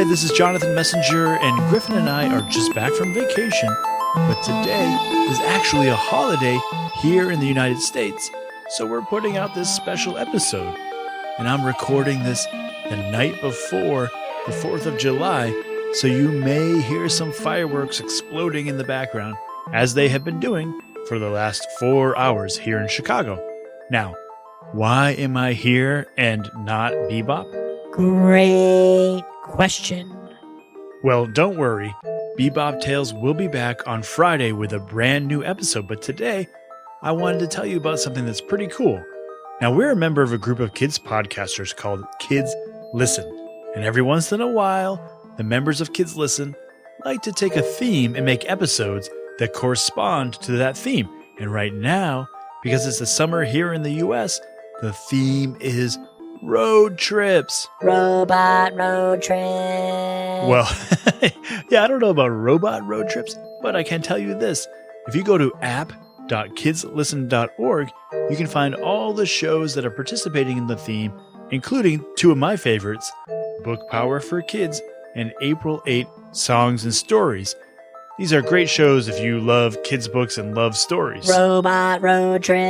Hi, this is Jonathan Messenger, and Griffin and I are just back from vacation. But today is actually a holiday here in the United States, so we're putting out this special episode. And I'm recording this the night before the 4th of July, so you may hear some fireworks exploding in the background, as they have been doing for the last 4 hours here in Chicago. Now, why am I here and not Bebop? Great question. Well, don't worry. Bebop Tales will be back on Friday with a brand new episode, but today I wanted to tell you about something that's pretty cool. Now, we're a member of a group of kids podcasters called Kids Listen, and every once in a while, the members of Kids Listen like to take a theme and make episodes that correspond to that theme. And right now, because it's the summer here in the US, the theme is road trips. Robot road trip. Well, yeah, I don't know about robot road trips, but I can tell you this. If you go to app.kidslisten.org, you can find all the shows that are participating in the theme, including two of my favorites, Book Power for Kids and April 8 Songs and Stories. These are great shows if you love kids' books and love stories. Robot road trip.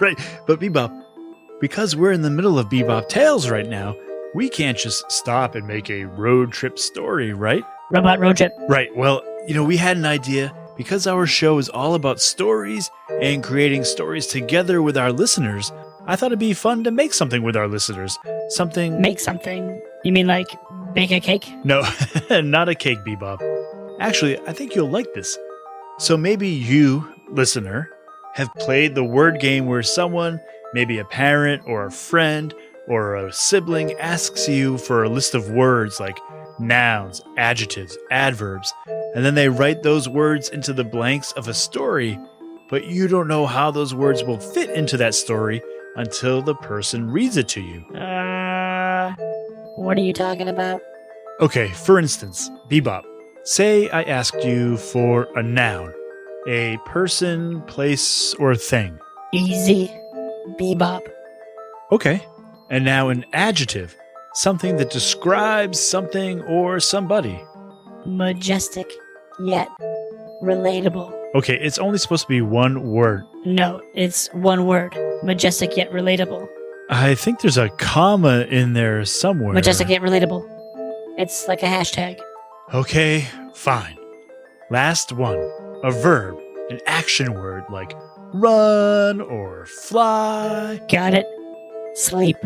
Right, but Bebop, because we're in the middle of Bebop Tales right now, we can't just stop and make a road trip story, right? Robot road trip. Right, well, we had an idea. Because our show is all about stories and creating stories together with our listeners, I thought it'd be fun to make something with our listeners. Something... Make something? You mean like bake a cake? No, not a cake, Bebop. Actually, I think you'll like this. So maybe you, listener, have played the word game where someone, maybe a parent or a friend or a sibling, asks you for a list of words like nouns, adjectives, adverbs, and then they write those words into the blanks of a story, but you don't know how those words will fit into that story until the person reads it to you. What are you talking about? Okay, for instance, Bebop, say I asked you for a noun, a person, place, or thing. Easy. Bebop. Okay, and now an adjective, something that describes something or somebody. Majestic, yet relatable. Okay, it's only supposed to be one word. No, it's one word. Majestic, yet relatable. I think there's a comma in there somewhere. Majestic, yet relatable. It's like a hashtag. Okay, fine. Last one, a verb, an action word like run or fly. Got it. Sleep.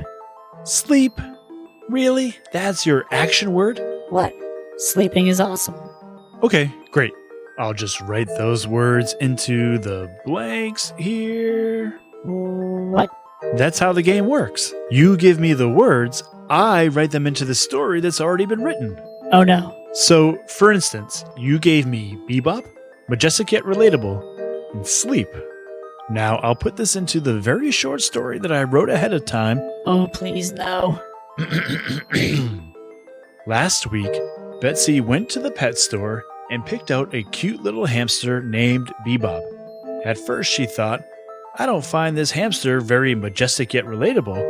Sleep? Really? That's your action word? What? Sleeping is awesome. Okay, great. I'll just write those words into the blanks here. What? That's how the game works. You give me the words, I write them into the story that's already been written. Oh no. So, for instance, you gave me Bebop, Majestic Yet Relatable, and Sleep. Now, I'll put this into the very short story that I wrote ahead of time. Oh, please, no. Last week, Betsy went to the pet store and picked out a cute little hamster named Bebop. At first, she thought, I don't find this hamster very majestic yet relatable,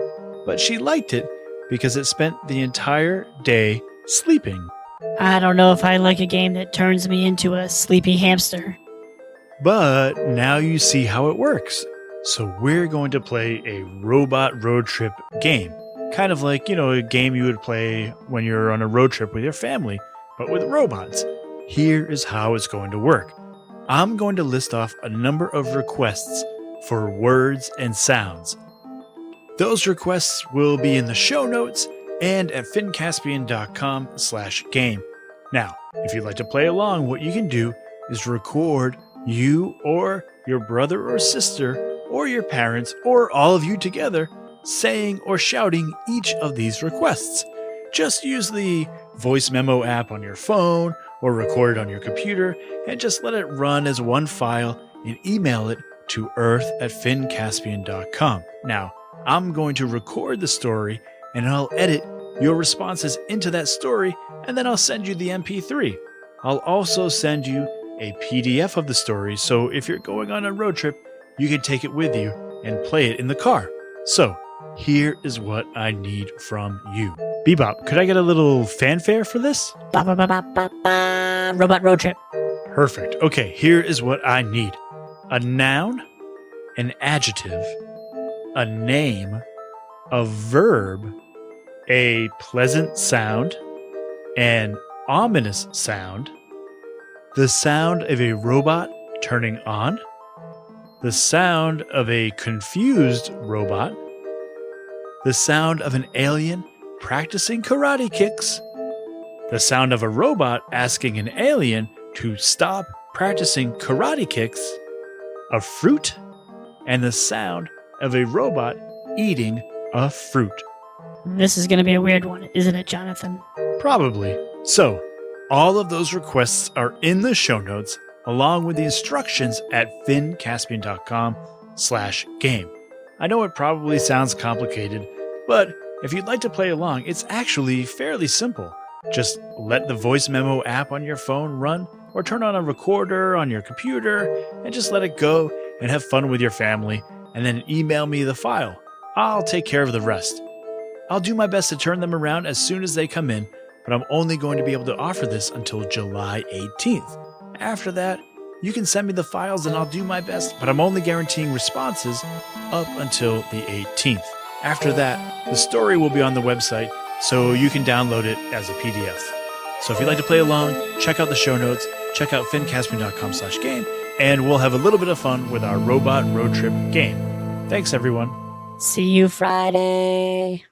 but she liked it because it spent the entire day sleeping. I don't know if I like a game that turns me into a sleepy hamster. But now you see how it works. So we're going to play a robot road trip game. Kind of like, a game you would play when you're on a road trip with your family, but with robots. Here is how it's going to work. I'm going to list off a number of requests for words and sounds. Those requests will be in the show notes and at finncaspian.com/game. Now, if you'd like to play along, what you can do is record you or your brother or sister or your parents or all of you together saying or shouting each of these requests. Just use the voice memo app on your phone or record it on your computer and just let it run as one file and email it to earth@finncaspian.com. Now, I'm going to record the story and I'll edit your responses into that story and then I'll send you the MP3. I'll also send you a PDF of the story, so if you're going on a road trip, you can take it with you and play it in the car. So, here is what I need from you. Bebop, could I get a little fanfare for this? Ba ba ba ba ba ba. Robot road trip. Perfect. Okay, here is what I need. A noun, an adjective, a name, a verb, a pleasant sound, an ominous sound, the sound of a robot turning on, the sound of a confused robot, the sound of an alien practicing karate kicks, the sound of a robot asking an alien to stop practicing karate kicks, a fruit, and the sound of a robot eating a fruit. This is going to be a weird one, isn't it, Jonathan? Probably. So, all of those requests are in the show notes, along with the instructions at finncaspian.com/game. I know it probably sounds complicated, but if you'd like to play along, it's actually fairly simple. Just let the voice memo app on your phone run, or turn on a recorder on your computer, and just let it go and have fun with your family, and then email me the file. I'll take care of the rest. I'll do my best to turn them around as soon as they come in, but I'm only going to be able to offer this until July 18th. After that, you can send me the files and I'll do my best, but I'm only guaranteeing responses up until the 18th. After that, the story will be on the website, so you can download it as a PDF. So if you'd like to play along, check out the show notes, check out finncaspian.com/game, and we'll have a little bit of fun with our robot road trip game. Thanks, everyone. See you Friday.